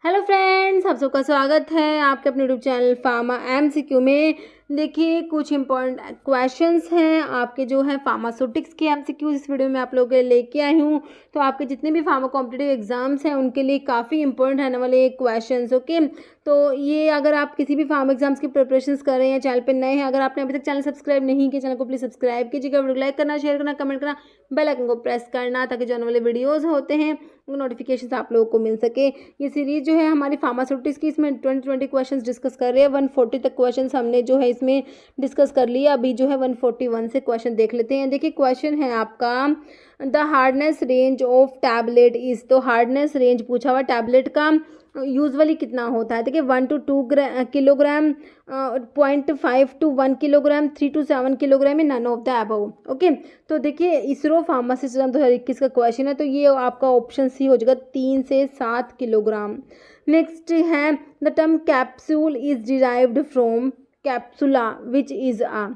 Hello friends, आप सबका स्वागत है आपके अपने यूट्यूब चैनल फार्मा एमसीक्यू में। देखिए, कुछ इंपॉर्टेंट क्वेश्चंस हैं आपके जो है फार्मास्यूटिक्स के एमसीक्यू इस वीडियो में आप लोगों के लिए लेके आई हूँ। तो आपके जितने भी फार्मा कॉम्पिटिटिव एग्जाम्स हैं उनके लिए काफ़ी इंपॉर्टेंट रहने वाले क्वेश्चंस। ओके, तो ये अगर आप किसी भी फार्मा एग्जाम्स की प्रिपरेशंस कर रहे हैं, चैनल पर नए हैं, अगर आपने अभी तक चैनल सब्सक्राइब नहीं किया, चैनल को प्लीज़ सब्सक्राइब कीजिएगा, वीडियो को लाइक करना, शेयर करना, कमेंट करना, बेल आइकन को प्रेस करना, ताकि जो आने वाले वीडियोज़ होते हैं नोटिफिकेशन आप लोगों को मिल सके। ये सीरीज जो है हमारी फार्मास्यूटिक्स की, इसमें 20 क्वेश्चंस डिस्कस कर रहे हैं। 140 तक क्वेश्चंस हमने जो है इसमें डिस्कस कर लिया। अभी जो है 141 से क्वेश्चन देख लेते हैं। देखिए, क्वेश्चन है आपका the hardness range of tablet is. तो हार्डनेस रेंज पूछा हुआ टैबलेट का यूजुअली कितना होता है। देखिए, 1 to 2 kilogram, 0.5 to 1 kilogram, 3 to 7 kilogram, none of the above. Okay, तो देखिए इसरो फार्मासी 2021 का क्वेश्चन है, तो ये आपका ऑप्शन सी हो जाएगा, 3 से 7 किलोग्राम। नेक्स्ट है the term capsule is derived from capsula which is आ।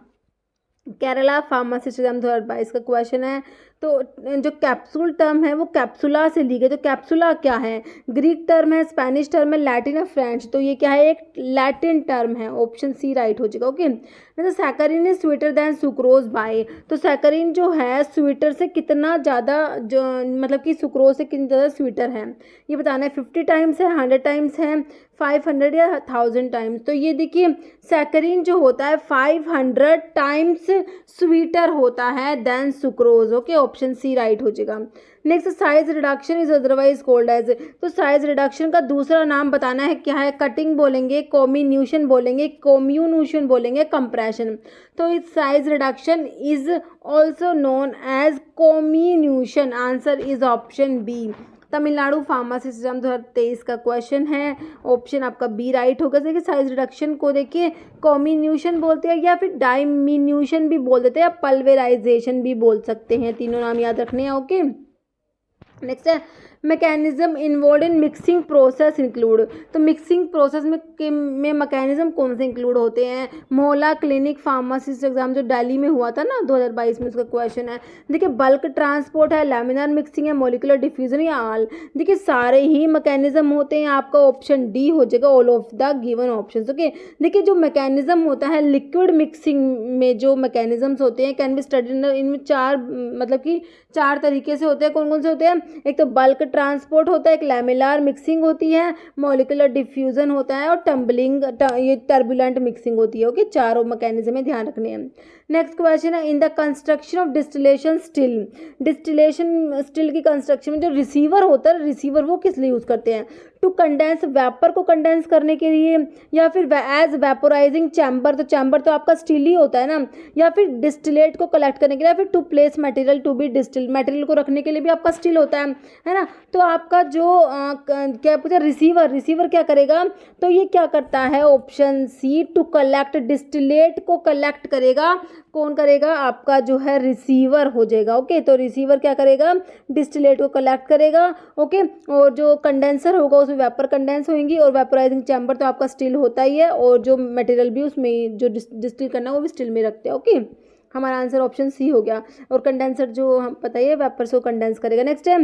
केरला फार्मासी 2022 का क्वेश्चन है। तो जो कैप्सूल टर्म है वो कैप्सुला से ली गई। तो कैप्सुला क्या है? ग्रीक टर्म है, स्पेनिश टर्म है, लैटिन है, फ्रेंच। तो ये क्या है? एक लैटिन टर्म है। ऑप्शन सी राइट हो जाएगा। ओके, तो saccharin is sweeter than sucrose by. तो सैकरीन जो है स्वीटर से कितना ज़्यादा, जो मतलब कि सुक्रोज से कितनी ज़्यादा स्वीटर है, ये बताना है। 50 टाइम्स है, 100 टाइम्स है, 500 या 1000 टाइम्स। तो ये देखिए, सैकरीन जो होता है 500 टाइम्स स्वीटर होता है than sucrose. Okay, option C right हो जाएगा। Next, size reduction is otherwise called as. तो साइज रिडक्शन का दूसरा नाम बताना है, क्या है? कटिंग बोलेंगे, कॉम्बिन्यूशन बोलेंगे, कॉम्यूनेशन बोलेंगे, कंप्रेशन। तो इस size reduction is also known as comminution. Answer is option B. Tamil Nadu pharmacy system 2023 का क्वेश्चन है। ऑप्शन आपका बी राइट होगा। देखिए, साइज रिडक्शन को देखिए कॉम्बिन्यूशन बोलते हैं, या फिर डाइमिन्यूशन भी बोल देते हैं, या पल्वेराइजेशन भी बोल सकते हैं। तीनों नाम याद रखने हैं। ओके, नेक्स्ट है mechanism involve in mixing process include. तो मिक्सिंग प्रोसेस में मैकेनिज्म कौन से इंक्लूड होते हैं? मोहल्ला क्लिनिक फार्मासिस्ट एग्जाम जो दिल्ली में हुआ था ना 2022 में, उसका क्वेश्चन है। देखिए, बल्क ट्रांसपोर्ट है, लैमिनार मिक्सिंग है, मोलिकुलर डिफ्यूजन या ऑल। देखिए, सारे ही मैकेनिज्म होते हैं। आपका ऑप्शन डी हो जाएगा, all of the given option. Okay, देखिए जो मैकेनिज्म होता है लिक्विड मिक्सिंग में, जो मैकेनिज्म्स होते हैं कैन बी स्टडीड, इनमें चार मतलब कि 4 तरीके से होते हैं। कौन कौन से होते हैं? एक तो बल्क ट्रांसपोर्ट होता है, एक लैमिनार मिक्सिंग होती है, मॉलिक्यूलर डिफ्यूजन होता है, और टम्बलिंग, ये टर्बुलेंट मिक्सिंग होती है। ओके, चारों मैकेनिज्म में ध्यान रखने हैं। नेक्स्ट क्वेश्चन है in the construction of distillation still. Distillation still की कंस्ट्रक्शन में जो रिसीवर होता है, रिसीवर वो किस लिए यूज करते हैं? टू कंडेंस, वेपर को कंडेंस करने के लिए, या फिर एज वेपोराइजिंग चैम्बर। तो चैम्बर तो आपका स्टील ही होता है ना। या फिर डिस्टिलेट को कलेक्ट करने के लिए, या फिर to place material to be distil, material को रखने के लिए भी आपका स्टील होता है ना। तो आपका जो क्या पूछा? रिसीवर। रिसीवर क्या करेगा? तो ये क्या करता है? Option C, to collect distillate को कलेक्ट करेगा। कौन करेगा? आपका जो है रिसीवर हो जाएगा। ओके, तो रिसीवर क्या करेगा? डिस्टिलेट को कलेक्ट करेगा। ओके, और जो कंडेंसर होगा उसमें वेपर कंडेंस होंगी, और वेपोराइजिंग चैम्बर तो आपका स्टील होता ही है, और जो मटेरियल भी उसमें जो डिस्टिल करना है वो भी स्टील में रखते हैं। ओके, हमारा आंसर ऑप्शन सी हो गया। और कंडेंसर जो हम पता ही है वेपर से कंडेंस करेगा। नेक्स्ट है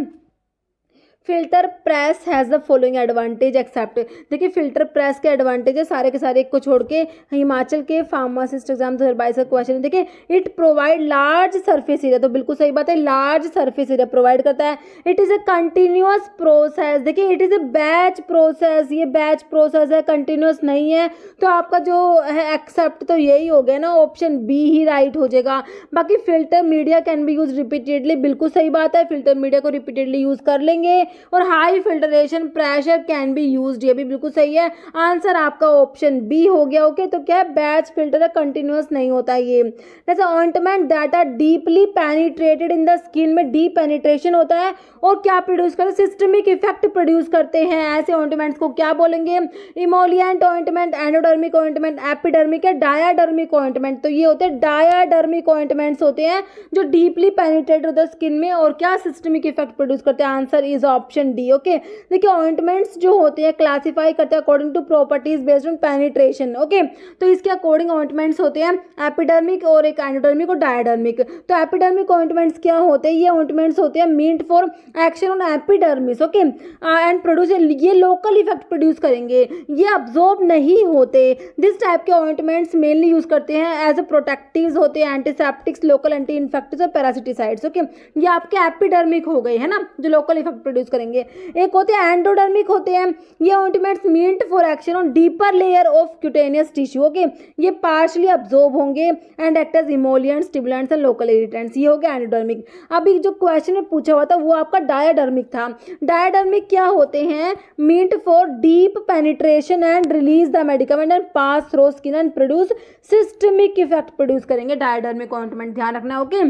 filter press has the following advantage except. देखिए, फिल्टर प्रेस के एडवांटेज है सारे के सारे, एक को छोड़ के। हिमाचल के फार्मासिस्ट एग्जाम 2022 का क्वेश्चन है। देखिए, it provide large surface area. तो बिल्कुल सही बात है, लार्ज सरफेस एरिया प्रोवाइड करता है। It is a continuous process. देखिए, it is a batch process. ये बैच प्रोसेस है, कंटिन्यूअस नहीं है। तो आपका जो है एक्सेप्ट तो यही हो गया ना, ऑप्शन बी ही राइट हो जाएगा। बाकी filter media can be use repeatedly, बिल्कुल सही बात है, फिल्टर मीडिया को रिपीटेडली यूज कर लेंगे। और high filtration pressure can be used, ये भी बिल्कुल सही है। आंसर आपका ऑप्शन बी हो गया। ओके, तो क्या है? बैच फिल्टर है, कंटिन्यूअस नहीं होता ये। जैसे ointment that are deeply penetrated in the skin में डीप पेनिट्रेशन होता है, और क्या प्रोड्यूस करते हैं? सिस्टमिक इफेक्ट प्रोड्यूस करते हैं। ऐसे ऑइंटमेंट्स को क्या बोलेंगे? इमोलिएंट ऑइंटमेंट, एंडोडर्मिक ऑइंटमेंट, एपिडर्मिक या डायाडर्मिक ऑइंटमेंट। तो ये होते हैं डायाडर्मिक ऑइंटमेंट्स होते हैं, जो डीपली पेनिट्रेट होते हैं स्किन में, और क्या सिस्टमिक इफेक्ट प्रोड्यूस करते हैं। Answer is option D. Okay, देखिए ऑइंटमेंट्स जो होते हैं क्लासीफाई करते हैं according to properties based on penetration. Okay, तो इसके अकॉर्डिंग ऑइंटमेंट्स होते हैं एपिडर्मिक और एक एंडोडर्मिक और डायडर्मिक। तो एपिडर्मिक ऑइंटमेंट्स क्या होते हैं, ये ऑइंटमेंट्स होते हैं meant for action on epidermis. Okay, and produce, ये लोकल इफेक्ट प्रोड्यूस करेंगे, ये अब्जॉर्ब नहीं होते। दिस टाइप के ऑइंटमेंट्स मेनली यूज करते हैं एज अ प्रोटेक्टिव्स होते हैं, एंटीसेप्टिक्स, लोकल एंटी इन्फेक्टिव्स और पैरासिटिसाइड्स। ओके, ये आपके एपिडर्मिक हो गए है ना, जो लोकल इफेक्ट प्रोड्यूस करेंगे। एक होते हैं एंडोडर्मिक होते हैं, ये ointments meant for action on deeper layer of cutaneous tissue. Okay, ये पार्शली अब्जॉर्ब होंगे and act as emollients, stimulants and local irritants. ये हो गया एंडोडर्मिक। अभी जो क्वेश्चन में पूछा हुआ था वो आपका डायडर्मिक था। डायडर्मिक क्या होते हैं, meant for deep penetration and release the medicament and pass through skin and produce systemic effect produce करेंगे डायडर्मिक ऑइंटमेंट, ध्यान रखना। ओके,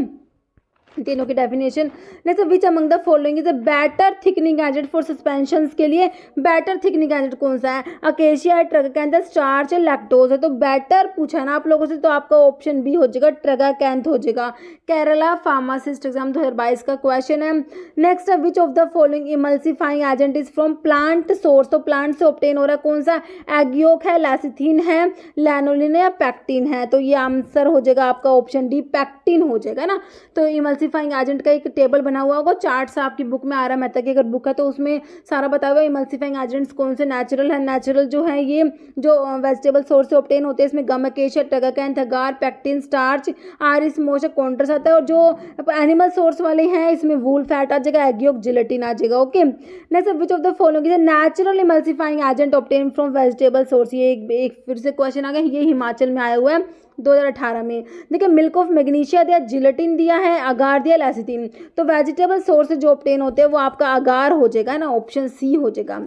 तीनों की definition. Next, which among the following is a better thickening agent for suspensions के लिए better thickening agent कौन सा है, अकेशिया, ट्रगाकैंथस, स्टार्च, लैक्टोज है। तो बेटर पूछा ना आप लोगों से, तो आपका ऑप्शन बी हो जाएगा, ट्रगाकैंथ हो जाएगा। केरला फार्मासिस्ट एग्जाम 2022 का क्वेश्चन है। Next, which of the following emulsifying agent is from plant source, तो प्लांट से ऑब्टेन हो रहा है कौन सा, एगियोक है, लैसिथिन है, लैनोलिन है या पैक्टिन है। तो ये आंसर हो जाएगा आपका ऑप्शन डी, पैक्टिन हो जाएगा ना। तो इमल्सिफाइंग एजेंट का एक टेबल बना हुआ होगा, चार्ट्स आपकी बुक में, आरा मेहता की अगर बुक है तो उसमें सारा बताया हुआ इमल्सिफाइंग एजेंट्स कौन से नेचुरल है। नेचुरल जो है ये जो वेजिटेबल सोर्स से ऑब्टेन होते हैं, इसमें गम, अकेशिया, ट्रगाकैंथ, अगार, पैक्टिन, स्टार्च, आरिस, मोश, कॉन्ट्रस आता है। और जो एनिमल सोर्स वाले हैं इसमें वूल फैट आ जाएगा, एगियोक, जिलेटिन आ जाएगा। Okay, next, which of the following is natural emulsifying agent obtain from vegetable source. ये एक फिर से क्वेश्चन आ गया, ये हिमाचल में आया हुआ है 2018 में। देखिए, मिल्क ऑफ मैग्नीशिया दिया, जिलेटिन दिया है, अगार दिया, लैसिथिन। तो वेजिटेबल सोर्स से जो ऑब्टेन होते हैं वो आपका अगार हो जाएगा ना, ऑप्शन सी हो जाएगा।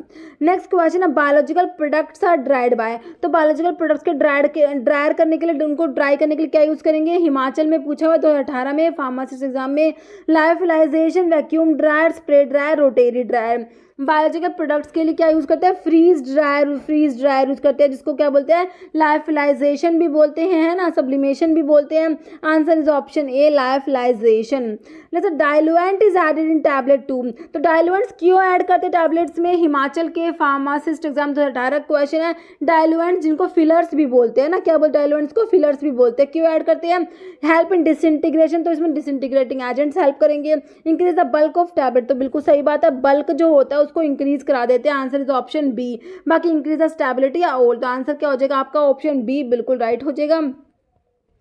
नेक्स्ट क्वेश्चन है, biological products are dried by. तो बायोलॉजिकल प्रोडक्ट्स के ड्रायर करने के लिए, उनको ड्राई करने के लिए क्या यूज करेंगे, हिमाचल में पूछा हुआ 2018 में फार्मासिस्ट एग्जाम में, lyophilization, vacuum dryer, spray dryer, rotary dryer. Biological products के लिए क्या यूज़ करते हैं, फ्रीज ड्रायर यूज़ करते हैं, जिसको क्या बोलते हैं, लायोफिलाइजेशन भी बोलते हैं, है ना, सब्लिमेशन भी बोलते हैं। Answer is option A, lyophilization. जैसे diluent is added in tablet 2। तो डाइलुएंट्स क्यों ऐड करते हैं टैबलेट्स में, हिमाचल के फार्मासिस्ट एग्जाम 2018 क्वेश्चन है। डाइलुएंट्स जिनको फिलर्स भी बोलते हैं ना, क्या बोलते हैं, डाइलुएंट्स को फिलर्स भी बोलते हैं, क्यों ऐड करते हैं, हेल्प इन डिसइंटीग्रेशन, तो इसमें डिसइंटीग्रेटिंग एजेंट्स हेल्प करेंगे। Increase the bulk of tablet, तो बिल्कुल सही बात है, बल्क जो होता है उसको इंक्रीज करा देते हैं। Answer is option B. बाकी इंक्रीज द स्टेबिलिटी या ओल्ड, तो आंसर क्या हो जाएगा आपका, ऑप्शन बी बिल्कुल राइट हो जाएगा।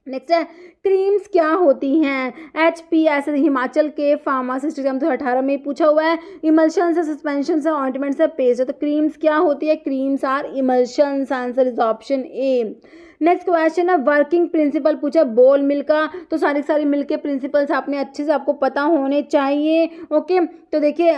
नेक्स्ट है, क्रीम्स क्या होती हैं, HPS हिमाचल के फार्मासिस्ट एग्जाम 2018 में पूछा हुआ है। इमल्शन से, सस्पेंशन से, ऑइंटमेंट से, पेस्ट है। तो क्रीम्स क्या होती है, creams are emulsions. Answer is option A. Next question है, वर्किंग प्रिंसिपल पूछा बोल मिल का। तो सारी मिल के प्रिंसिपल्स आपने अच्छे से आपको पता होने चाहिए। ओके, तो देखिए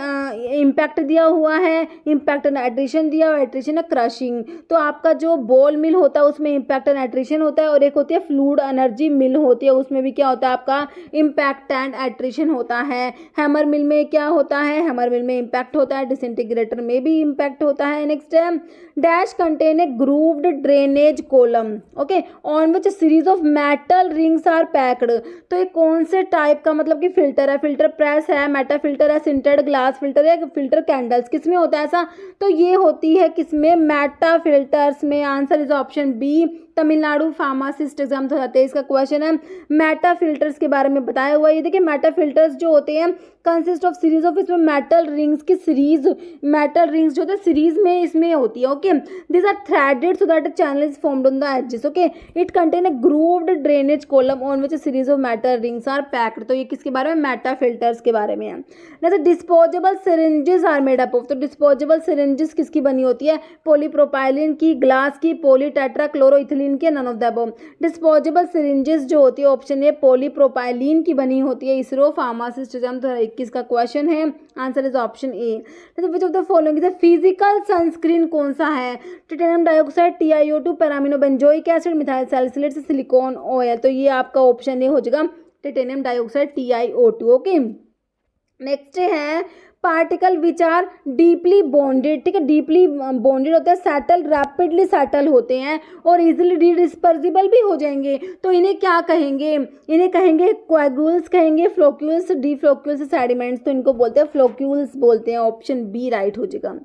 इम्पैक्ट दिया हुआ है, इम्पैक्ट एंड एट्रिशन दिया, और एट्रिशन है क्रशिंग। तो आपका जो बोल मिल होता है उसमें इम्पैक्ट एंड एट्रिशन होता है, और एक होती है फ्लूइड एनर्जी मिल होती है, उसमें भी क्या होता है आपका इम्पैक्ट एंड एट्रिशन होता है। हैमर मिल में क्या होता है, हैमर मिल में इम्पैक्ट होता है, डिसइंटीग्रेटर में भी इम्पैक्ट होता है। नेक्स्ट है, dash contain a grooved drainage column, okay, on which series of metal rings are packed. तो ये कौन से टाइप का मतलब कि फिल्टर है, फिल्टर प्रेस है, मेटा फिल्टर है, सिंटर्ड ग्लास फिल्टर है, फिल्टर कैंडल्स, किसमें होता है ऐसा, तो ये होती है किसमें, मेटा फिल्टर्स में। Answer is option B, Tamil Nadu pharmacist exam 2023 का क्वेश्चन है। मेटा फिल्टर्स के बारे में बताया हुआ है। ये देखिए, मेटा फिल्टर्स जो होते हैं कंसिस्ट ऑफ सीरीज ऑफ, इसमें मेटल रिंग्स की सीरीज, मेटल रिंग्स जो होते हैं सीरीज में इसमें होती है। ओके, this are threaded so that channel is formed on the edges. Okay, it contain a grooved drainage column on which series of metal rings are packed. तो ये किसके बारे में, मेटा फिल्टर्स के बारे में है। जैसे disposable syringes are made up of. तो डिस्पोजेबल सिरिंजेस किसकी बनी होती है, पॉलीप्रोपाइलिन की, ग्लास की, पॉलीटेट्राक्लोरोइथिलीन के, none of the above. Disposable syringes जो होती है ऑप्शन ए पॉलीप्रोपाइलिन की बनी होती है। इसरो फार्मासिस्ट एग्जाम 2021 का क्वेश्चन है। Answer is option A. Which of the following is physical sunscreen कौन सा है, titanium dioxide, TiO2, para amino benzoic acid, methyl salicylate, silicone oil. तो ये आपका ऑप्शन ए हो जाएगा, titanium dioxide, TiO2। Okay, next है particle which are deeply bonded, ठीक है, डीपली बॉन्डेड होते हैं, सेटल रैपिडली सेटल होते हैं और इजिली डिस्पर्सिबल भी हो जाएंगे, तो इन्हें क्या कहेंगे, इन्हें कहेंगे कोएगुल्स कहेंगे, फ्लोक्यूल्स, डीफ्लोक्यूल्स, सेडिमेंट्स, तो इनको बोलते हैं फ्लोक्यूल्स बोलते हैं। ऑप्शन बी राइट हो जाएगा।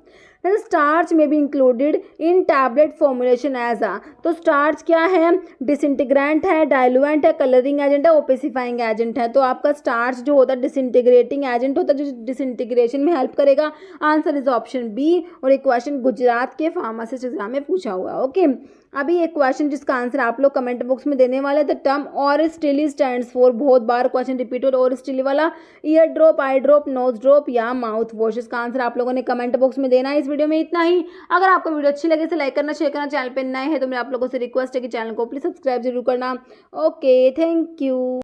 then starch may be included in tablet formulation as a, तो स्टार्च क्या है, डिसइंटीग्रेंट है, डाइल्यूएंट है, कलरिंग एजेंट है, ओपेसिफाइंग एजेंट है। तो आपका स्टार्च जो होता है डिसइंटीग्रेटिंग एजेंट होता है, जो डिसइंटीग्रेशन में हेल्प करेगा। Answer is option B. और एक क्वेश्चन गुजरात के फार्मासिस्ट एग्जाम में पूछा हुआ है। ओके, अभी एक क्वेश्चन जिसका आंसर आप लोग कमेंट बॉक्स में देने वाले। द टर्म ऑरिस्टिली स्टैंड्स फॉर, बहुत बार क्वेश्चन रिपीट हो रहा है, ऑरिस्टिली वाला ईयर ड्रॉप, आई ड्रॉप, नोज ड्रॉप या माउथ वॉश, इसका आंसर आप लोगों ने कमेंट बॉक्स में देना है। इस वीडियो में इतना ही। अगर आपको वीडियो अच्छी लगे तो लाइक करना, शेयर करना, चैनल पे नए हैं तो मैं आप लोगों से रिक्वेस्ट है कि चैनल को प्लीज सब्सक्राइब जरूर करना। Okay, thank you.